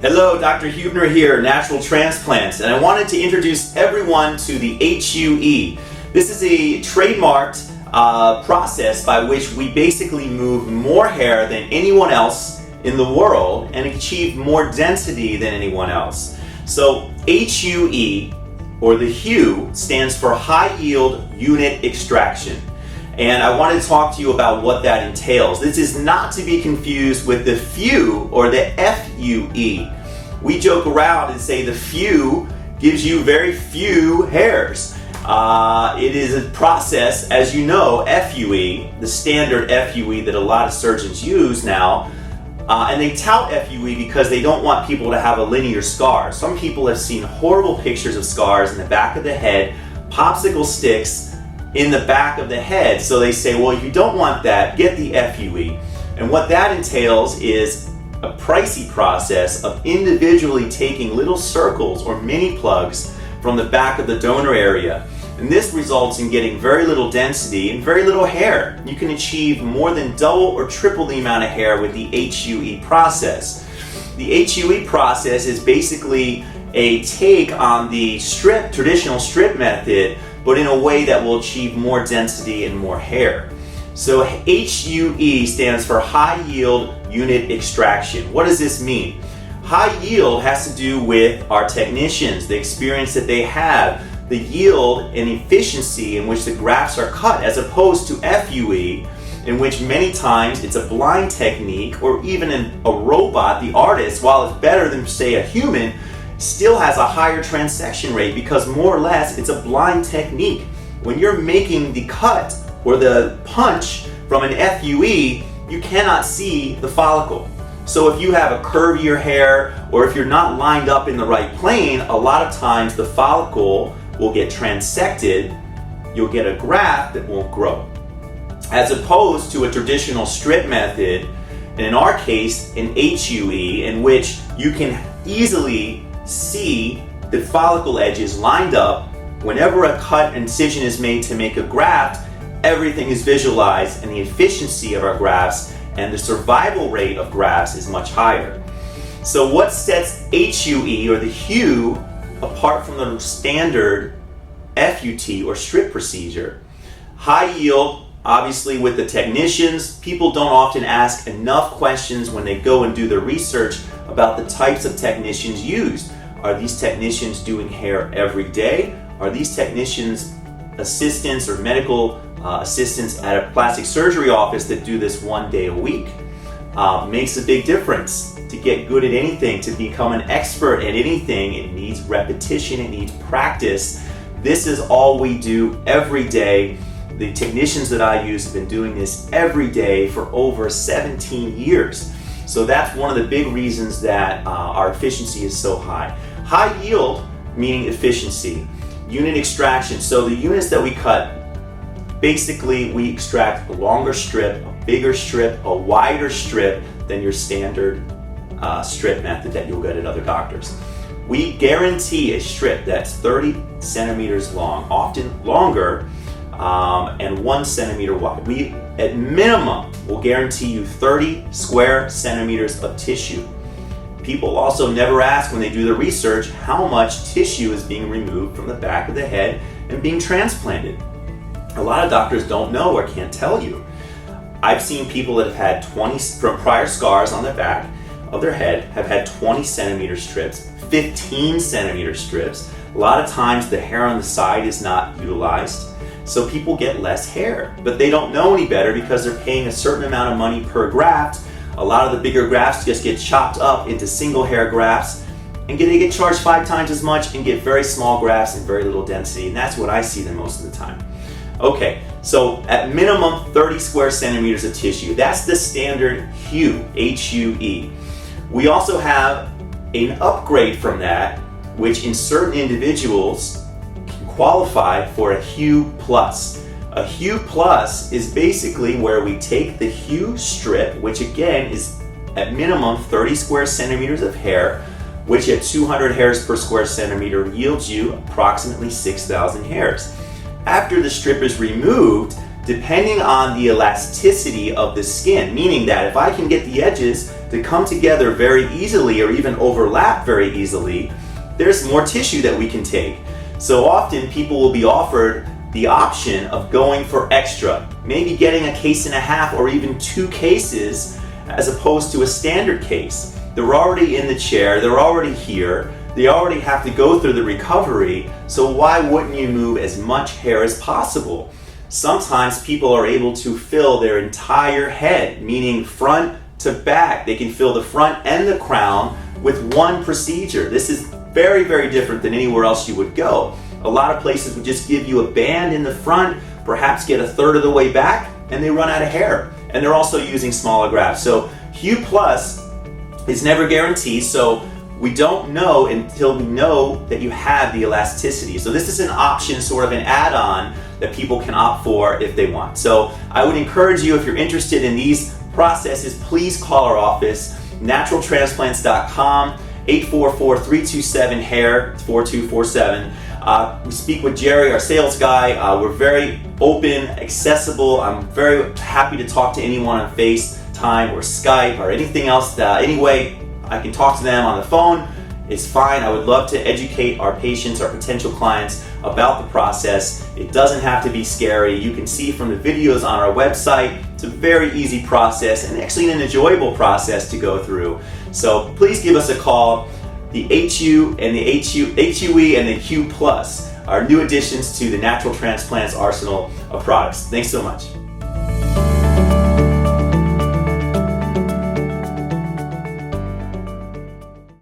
Hello, Dr. Huebner here, Natural Transplants, and I wanted to introduce everyone to the HUE. This is a trademarked process by which we basically move more hair than anyone else in the world and achieve more density than anyone else. So HUE, or the HUE, stands for High Yield Unit Extraction. And I want to talk to you about what that entails. This is not to be confused with the FUE or the FUE. We joke around and say the FUE gives you very few hairs. It is a process, as you know, FUE, the standard FUE that a lot of surgeons use now, and they tout FUE because they don't want people to have a linear scar. Some people have seen horrible pictures of scars in the back of the head, popsicle sticks in the back of the head. So they say, well, if you don't want that, get the FUE. And what that entails is a pricey process of individually taking little circles or mini plugs from the back of the donor area. And this results in getting very little density and very little hair. You can achieve more than double or triple the amount of hair with the HUE process. The HUE process is basically a take on the traditional strip method, but in a way that will achieve more density and more hair. So HUE stands for High Yield Unit Extraction. What does this mean? High yield has to do with our technicians, the experience that they have, the yield and efficiency in which the grafts are cut, as opposed to FUE, in which many times it's a blind technique, or even a robot, the artist, while it's better than, say, a human, still has a higher transection rate because more or less it's a blind technique. When you're making the cut or the punch from an FUE, you cannot see the follicle. So if you have a curvier hair, or if you're not lined up in the right plane, a lot of times the follicle will get transected. You'll get a graft that won't grow. As opposed to a traditional strip method, and in our case, an HUE, in which you can easily see the follicle edges lined up. Whenever a cut incision is made to make a graft, everything is visualized, and the efficiency of our grafts and the survival rate of grafts is much higher. So what sets HUE or the HUE apart from the standard FUT or strip procedure? High yield, obviously with the technicians, people don't often ask enough questions when they go and do their research about the types of technicians used. Are these technicians doing hair every day? Are these technicians assistants or medical assistants at a plastic surgery office that do this one day a week? Makes a big difference. To get good at anything, to become an expert at anything, it needs repetition, it needs practice. This is all we do every day. The technicians that I use have been doing this every day for over 17 years. So that's one of the big reasons that our efficiency is so high. High yield, meaning efficiency. Unit extraction, so the units that we cut, basically we extract a longer strip, a bigger strip, a wider strip than your standard strip method that you'll get at other doctors. We guarantee a strip that's 30 centimeters long, often longer, and 1 centimeter wide. We, at minimum, will guarantee you 30 square centimeters of tissue. People also never ask when they do the research how much tissue is being removed from the back of the head and being transplanted. A lot of doctors don't know or can't tell you. I've seen people that have had 20 from prior scars on the back of their head have had 20 centimeter strips, 15 centimeter strips. A lot of times the hair on the side is not utilized, so people get less hair, but they don't know any better because they're paying a certain amount of money per graft. A lot of the bigger grafts just get chopped up into single hair grafts, and they get charged 5 times as much and get very small grafts and very little density, and that's what I see them most of the time. Okay, so at minimum 30 square centimeters of tissue. That's the standard HUE, HUE. We also have an upgrade from that, which in certain individuals can qualify for a HUE Plus. A HUE Plus is basically where we take the HUE strip, which again is at minimum 30 square centimeters of hair, which at 200 hairs per square centimeter yields you approximately 6,000 hairs. After the strip is removed, depending on the elasticity of the skin, meaning that if I can get the edges to come together very easily or even overlap very easily, there's more tissue that we can take. So often people will be offered the option of going for extra, maybe getting a case and a half or even 2 cases as opposed to a standard case. They're already in the chair, they're already here, they already have to go through the recovery, so why wouldn't you move as much hair as possible? Sometimes people are able to fill their entire head, meaning front to back. They can fill the front and the crown with one procedure. This is very, very different than anywhere else you would go. A lot of places would just give you a band in the front, perhaps get 1/3 of the way back, and they run out of hair. And they're also using smaller grafts. So HUE Plus is never guaranteed, so we don't know until we know that you have the elasticity. So this is an option, sort of an add-on that people can opt for if they want. So I would encourage you, if you're interested in these processes, please call our office, naturaltransplants.com, 844-327-HAIR, 4247. We speak with Jerry, our sales guy. We're very open, accessible. I'm very happy to talk to anyone on FaceTime or Skype or anything else. Any way I can talk to them on the phone is fine. I would love to educate our patients, our potential clients about the process. It doesn't have to be scary. You can see from the videos on our website, it's a very easy process and actually an enjoyable process to go through. So please give us a call. The HUE and the HUE and the HUE Plus are new additions to the Natural Transplants arsenal of products. Thanks so much.